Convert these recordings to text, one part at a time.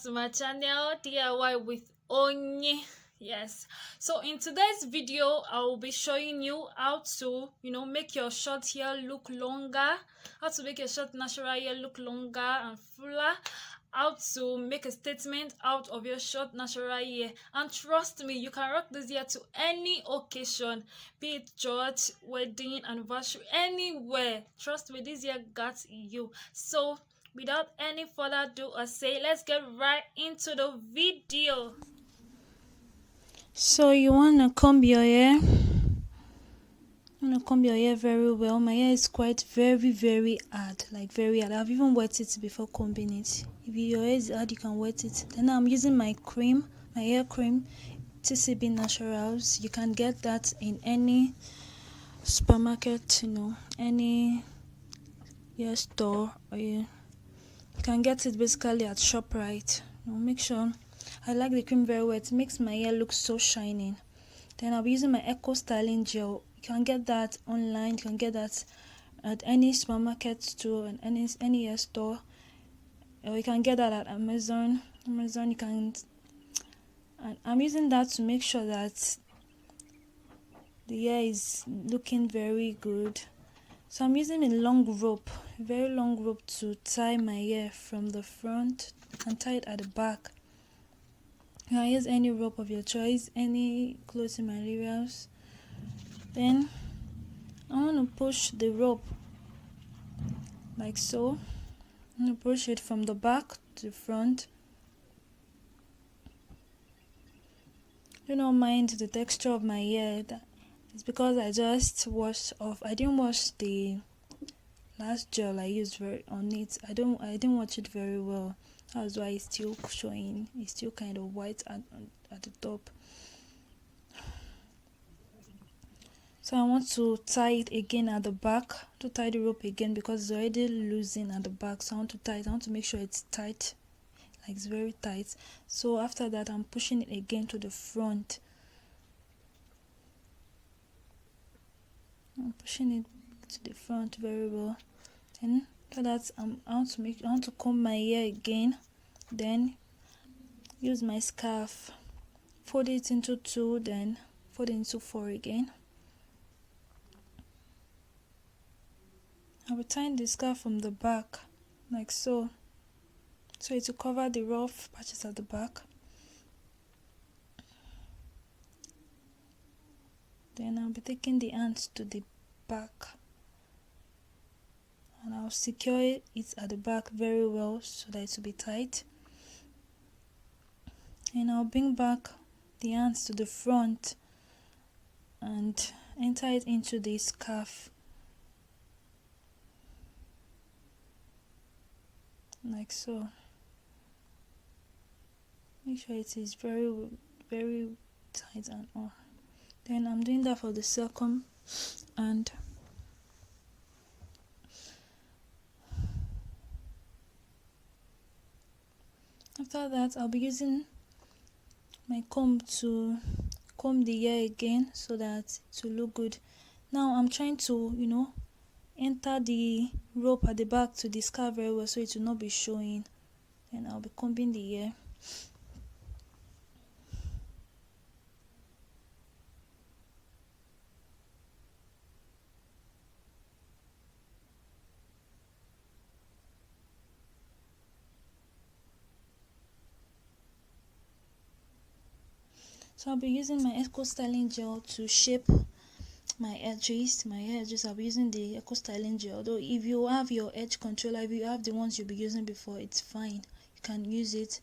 to my channel DIY with Onye. Yes, so in today's video I will be showing you how to make your short hair look longer, how to make your short natural hair look longer and fuller, how to make a statement out of your short natural hair. And trust me, you can rock this hair to any occasion, be it church, wedding, anniversary, anywhere. Trust me, this hair got you. So without any further ado or say, let's get right into the video. So you want to comb your hair. You want to comb your hair very well. My hair is quite very hard, like very hard. I've even wet it before combing it. If your hair is hard, you can wet it. Then I'm using my cream, my hair cream, TCB Naturals. You can get that in any supermarket, any hair store, or you can get it basically at Shorthair. Make sure. I like the cream very well. It makes my hair look so shining. Then I'll be using my Eco Styling Gel. You can get that online. You can get that at any supermarket store and any hair store. Or you can get that at Amazon. You can. And I'm using that to make sure that the hair is looking very good. So I'm using a long rope, a very long rope, to tie my hair from the front and tie it at the back. You can use any rope of your choice, any clothing materials. Then I want to push the rope like so. I'm going to push it from the back to the front. Do not mind the texture of my hair. It's because I just washed off. I didn't wash the last gel I used on it. I didn't wash it very well. That's why it's still showing. It's still kind of white at the top. So I want to tie it again at the back. To tie the rope again because it's already losing at the back. So I want to tie it. I want to make sure it's tight. Like it's very tight. So after that, I'm pushing it again to the front. I'm pushing it to the front very well. Then after that, I want to comb my hair again. Then use my scarf, fold it into 2, then fold it into 4 again. I'll be tying the scarf from the back like so it will cover the rough patches at the back. Then I'll be taking the ends to the back and I'll secure it at the back very well so that it will be tight. And I'll bring back the ends to the front and enter it into the scarf like so. Make sure it is very tight and all. Then I'm doing that for the second, and after that I'll be using my comb to comb the hair again so that it will look good. Now I'm trying to enter the rope at the back to the scarf very well so it will not be showing. Then I'll be combing the hair. So I'll be using my Eco Styling Gel to shape my edges. I'll be using the Eco Styling Gel. Although if you have your edge controller, if you have the ones you'll be using before, it's fine. You can use it.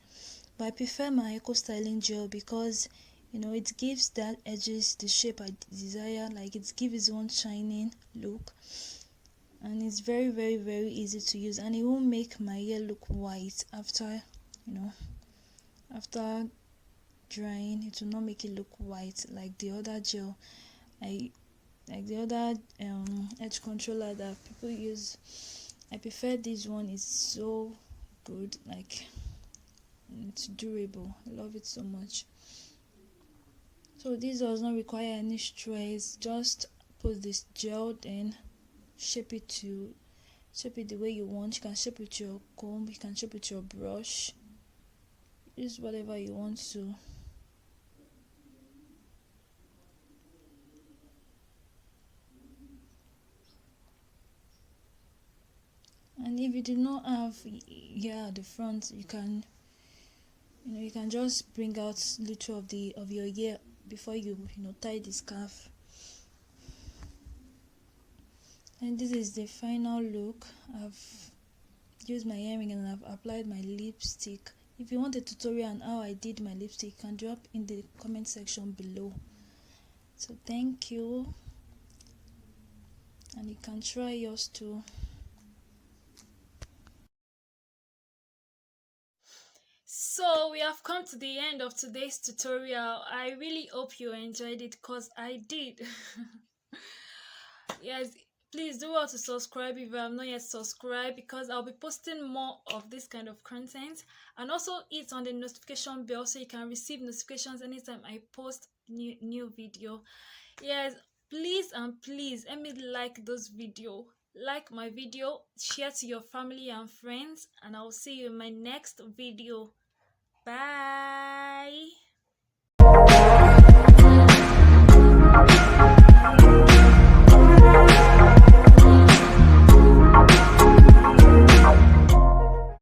But I prefer my Eco Styling Gel because it gives that edges the shape I desire. Like it gives one shining look. And it's very easy to use, and it won't make my hair look white after drying. It will not make it look white like the other gel, like the other edge controller that people use. I prefer this one. It's so good, like it's durable. I love it so much. So this does not require any stress. Just put this gel, then shape it the way you want. You can shape it with your comb, you can shape it with your brush. use whatever you want to. And if you do not have hair at the front, you can, you can just bring out little of your hair before you tie the scarf. And this is the final look. I've used my earring and I've applied my lipstick. If you want a tutorial on how I did my lipstick, you can drop in the comment section below. So thank you, and you can try yours too. So we have come to the end of today's tutorial. I really hope you enjoyed it, because I did. Yes, please do well to subscribe if you have not yet subscribed, because I'll be posting more of this kind of content. And also hit on the notification bell so you can receive notifications anytime I post new video. Yes, please and please let me like those video, like my video, share to your family and friends, and I'll see you in my next video. Bye.